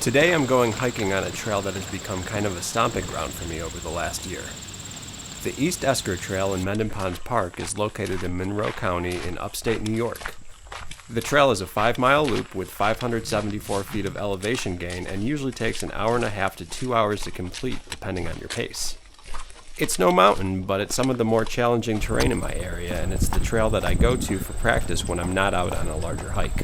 Today I'm going hiking on a trail that has become kind of a stomping ground for me over the last year. The East Esker Trail in Mendon Ponds Park is located in Monroe County in upstate New York. The trail is a 5-mile loop with 574 feet of elevation gain and usually takes an hour and a half to 2 hours to complete, depending on your pace. It's no mountain, but it's some of the more challenging terrain in my area, and it's the trail that I go to for practice when I'm not out on a larger hike.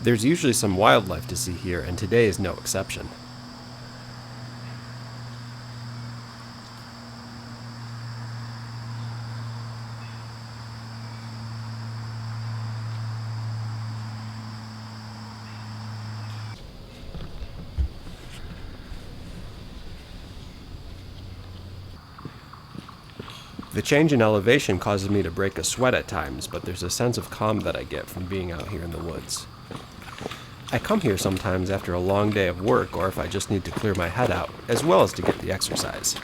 There's usually some wildlife to see here, and today is no exception. The change in elevation causes me to break a sweat at times, but there's a sense of calm that I get from being out here in the woods. I come here sometimes after a long day of work or if I just need to clear my head out, as well as to get the exercise.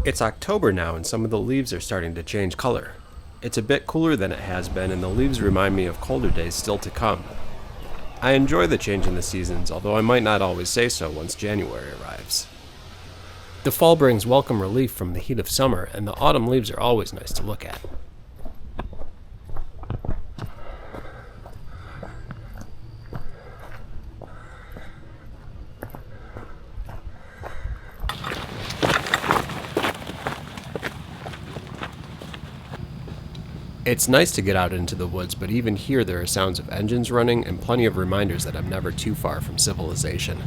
It's October now and some of the leaves are starting to change color. It's a bit cooler than it has been and the leaves remind me of colder days still to come. I enjoy the change in the seasons, although I might not always say so once January arrives. The fall brings welcome relief from the heat of summer, and the autumn leaves are always nice to look at. It's nice to get out into the woods, but even here there are sounds of engines running and plenty of reminders that I'm never too far from civilization.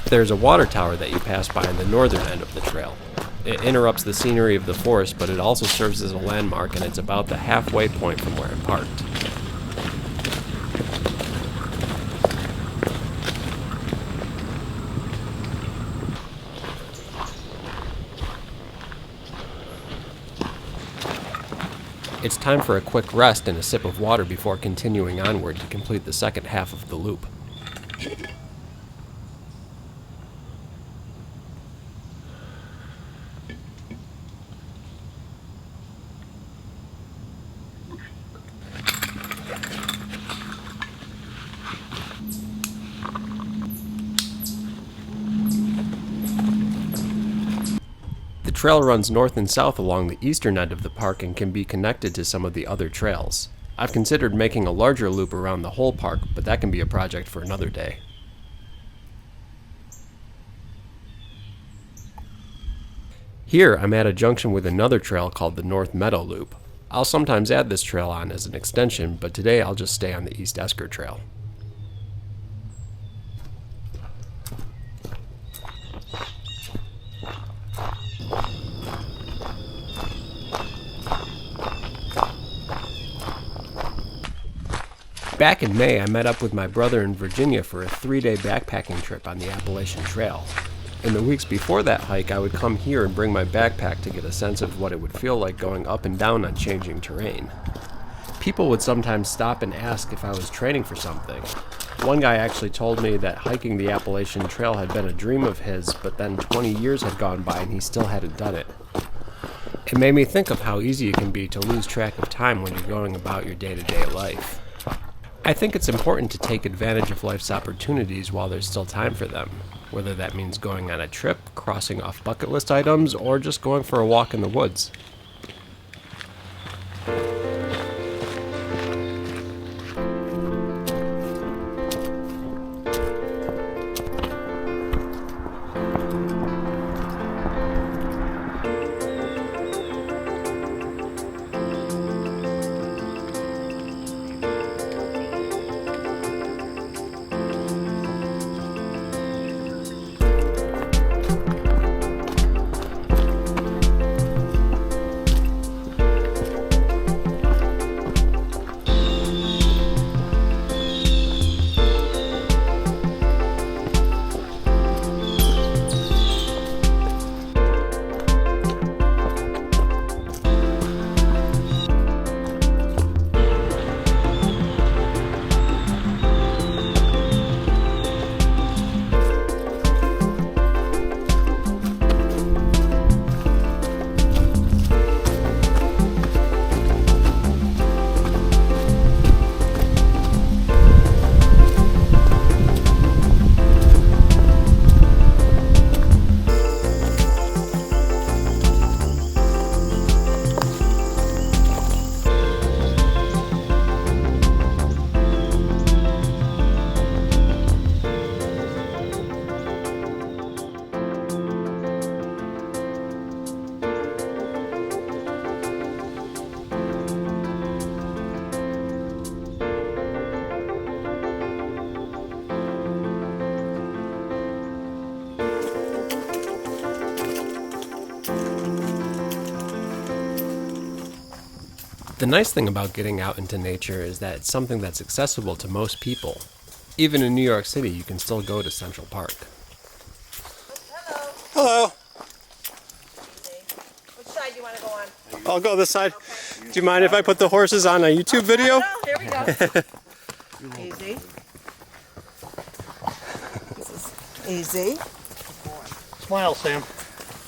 There's a water tower that you pass by on the northern end of the trail. It interrupts the scenery of the forest, but it also serves as a landmark, and it's about the halfway point from where I'm parked. It's time for a quick rest and a sip of water before continuing onward to complete the second half of the loop. The trail runs north and south along the eastern end of the park and can be connected to some of the other trails. I've considered making a larger loop around the whole park, but that can be a project for another day. Here, I'm at a junction with another trail called the North Meadow Loop. I'll sometimes add this trail on as an extension, but today I'll just stay on the East Esker Trail. Back in May, I met up with my brother in Virginia for a 3-day backpacking trip on the Appalachian Trail. In the weeks before that hike, I would come here and bring my backpack to get a sense of what it would feel like going up and down on changing terrain. People would sometimes stop and ask if I was training for something. One guy actually told me that hiking the Appalachian Trail had been a dream of his, but then 20 years had gone by and he still hadn't done it. It made me think of how easy it can be to lose track of time when you're going about your day-to-day life. I think it's important to take advantage of life's opportunities while there's still time for them, whether that means going on a trip, crossing off bucket list items, or just going for a walk in the woods. The nice thing about getting out into nature is that it's something that's accessible to most people. Even in New York City, you can still go to Central Park. Hello. Hello. Which side do you want to go on? I'll go this side. Okay. Do you mind if I put the horses on a YouTube video? No, here we go. Easy. This is easy. Smile, Sam.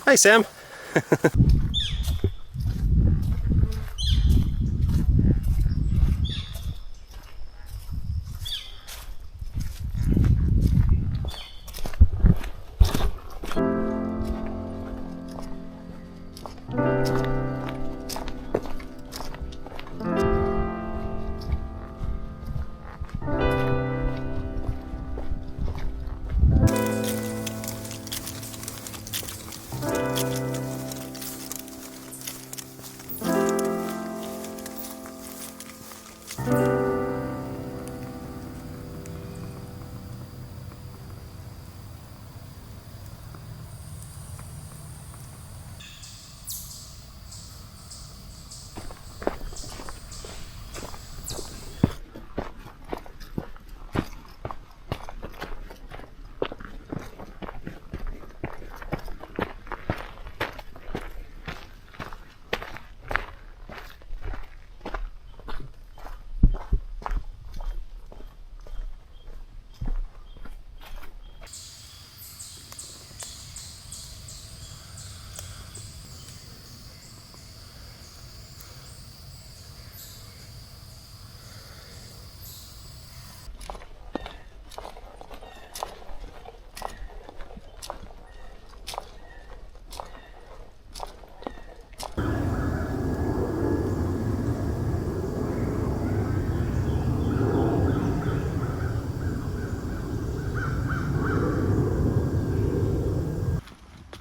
Hi, Sam.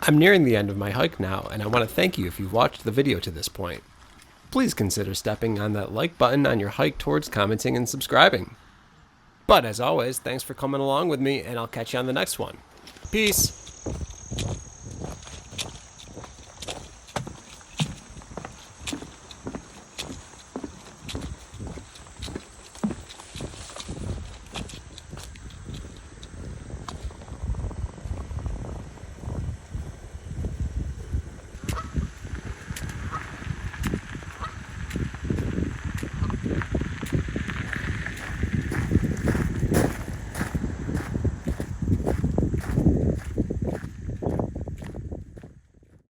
I'm nearing the end of my hike now, and I want to thank you if you've watched the video to this point. Please consider stepping on that like button on your hike towards commenting and subscribing. But as always, thanks for coming along with me, and I'll catch you on the next one. Peace!